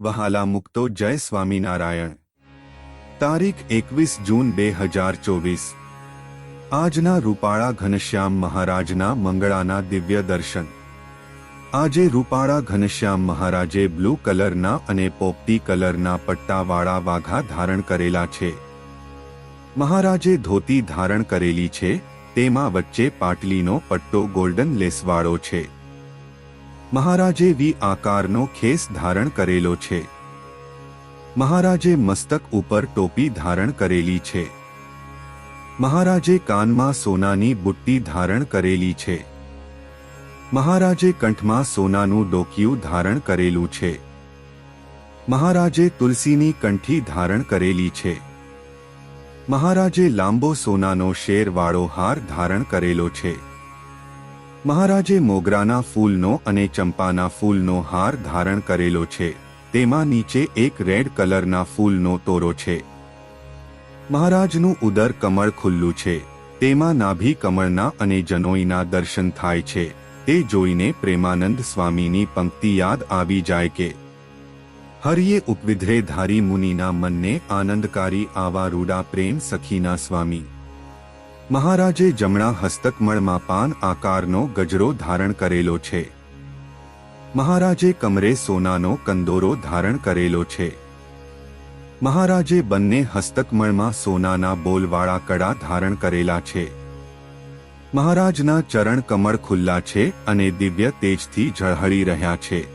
વહાલા મુક્તો જય સ્વામિનારાયણ। તારીખ 21 જૂન 2024। આજના રૂપાળા ઘનશ્યામ મહારાજના મંગળાના દિવ્ય દર્શન। આજે રૂપાળા ઘનશ્યામ મહારાજે બ્લુ કલરના અને પોપટી કલરના પટ્ટાવાળા વાઘા ધારણ કરેલા છે। મહારાજે ધોતી ધારણ કરેલી છે, તેમાં વચ્ચે પાટલીનો પટ્ટો ગોલ્ડન લેસવાળો છે। મહારાજે વી આકારનો ખેસ ધારણ કરેલો છે। મહારાજે મસ્તક ઉપર ટોપી ધારણ કરેલી છે। મહારાજે કાનમાં સોનાની બુટ્ટી ધારણ કરેલી છે। મહારાજે કંઠમાં સોનાનું ડોકિયું ધારણ કરેલું છે। મહારાજે તુલસીની કંઠી ધારણ કરેલી છે। મહારાજે લાંબો સોનાનો શેરવાળો હાર ધારણ કરેલો છે। મહારાજે મોગરાના ફૂલનો અને ચંપાના ફૂલનો હાર ધારણ કરેલો છે, તેમાં નીચે એક રેડ કલરના ફૂલનો તોરો છે। મહારાજનું ઉદર કમળ ખુલ્લું છે, તેમાં નાભી કમળના અને જનોઈના દર્શન થાય છે। તે જોઈને પ્રેમાનંદ સ્વામીની પંક્તિ યાદ આવી જાય કે હરિયે ઉપવિધ્રે ધારી મુનિના મનને આનંદકારી આવા રૂડા પ્રેમ સખીના સ્વામી। મહારાજે જમણા હસ્તકમળમાં પાન આકારનો ગજરો ધારણ કરેલો છે। મહારાજે કમરે સોનાનો કંદોરો ધારણ કરેલો છે। મહારાજે બંને હસ્તકમળમાં સોનાના બોલવાળા કડા ધારણ કરેલા છે। મહારાજના ચરણ કમળ ખુલ્લા છે અને દિવ્ય તેજથી ઝળહળી રહ્યા છે।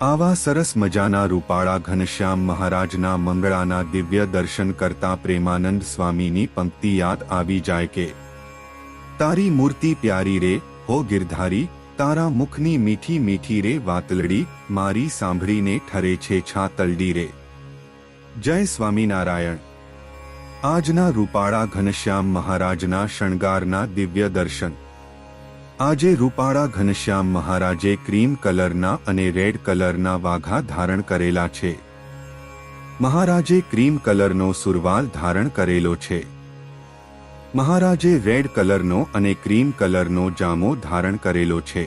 આવા સરસ મજાના રૂપાળા ઘનશ્યામ મહારાજના મંગળાના દિવ્ય દર્શન કરતા પ્રેમાનંદ સ્વામીની પંક્તિ યાદ આવી જાય કે તારી મૂર્તિ પ્યારી રે હો ગિરધારી, તારા મુખની મીઠી મીઠી રે વાતલડી, મારી સાંભળીને ઠરે છે છાતલડી રે। જય સ્વામિનારાયણ। આજના રૂપાળા ઘનશ્યામ મહારાજના શણગારના દિવ્ય દર્શન। આજે રૂપાળા ઘનશ્યામ મહારાજે ક્રીમ કલરના અને રેડ કલરના વાઘા ધારણ કરેલા છે। મહારાજે ક્રીમ કલરનો સુરવાલ ધારણ કરેલો છે। મહારાજે રેડ કલરનો અને ક્રીમ કલરનો જામો ધારણ કરેલો છે।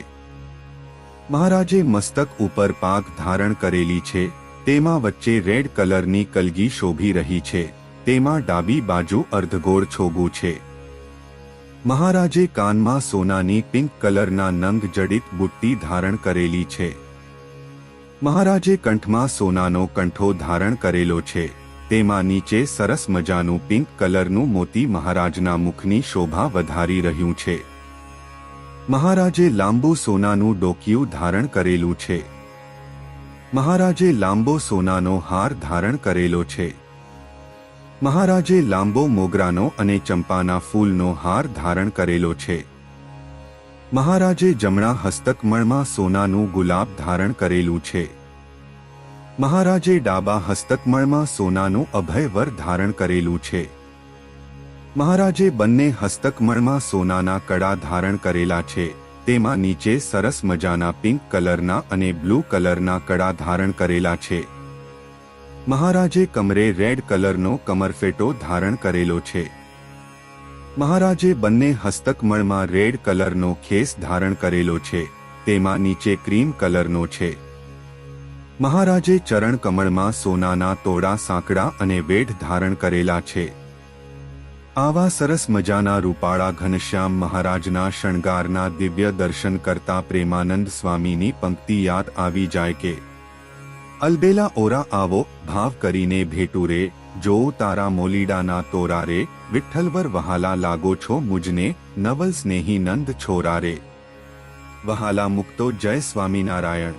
મહારાજે મસ્તક ઉપર પાગ ધારણ કરેલી છે, તેમાં વચ્ચે રેડ કલરની કલગી શોભી રહી છે, તેમાં ડાબી બાજુ અર્ધગોળ છોગું છે। મહારાજે કાનમાં સોનાની પિંક કલરના નંગ જડિત બુટ્ટી ધારણ કરેલી છે। મહારાજે કંઠમાં સોનાનો કંઠો ધારણ કરેલો છે, તેમાં નીચે સરસ મજાનું પિંક કલરનું મોતી મહારાજના મુખની શોભા વધારી રહ્યું છે। મહારાજે લાંબુ સોનાનું ડોકિયું ધારણ કરેલું છે। મહારાજે લાંબો સોનાનો હાર ધારણ કરેલો છે। મહારાજે લાંબો મોગરાનો અને ચંપાના ફૂલનો હાર ધારણ કરેલો છે। મહારાજે જમણા હસ્તકમળમાં સોનાનું ગુલાબ ધારણ કરેલું છે। મહારાજે ડાબા હસ્તકમળમાં સોનાનું અભયવર ધારણ કરેલું છે। મહારાજે બંને હસ્તકમળમાં સોનાના કડા ધારણ કરેલા છે, તેમાં નીચે સરસ મજાના પિંક કલરના અને બ્લુ કલરના કડા ધારણ કરેલા છે। મહારાજે કમરે રેડ કલરનો કમરફેટો ધારણ કરેલો છે। મહારાજે બંને હસ્તકમળમાં રેડ કલરનો ખેસ ધારણ કરેલો છે, તેમાં નીચે ક્રીમ કલરનો છે। મહારાજે ચરણ કમળમાં સોનાના તોડા સાંકડા અને વેઢ ધારણ કરેલા છે। આવા સરસ મજાના રૂપાળા ઘનશ્યામ મહારાજના શણગારના દિવ્ય દર્શન કરતા પ્રેમાનંદ સ્વામીની પંક્તિ યાદ આવી જાય કે અલબેલા ઓરા આવો ભાવ કરીને ભેટું રે, જોઉં તારા મોલીડાના તોરા રે, વિઠ્ઠલવર વહાલા લાગો છો મુજને, નવલ સ્નેહી નંદ છોરા રે। વહાલા મુક્તો જય સ્વામિનારાયણ।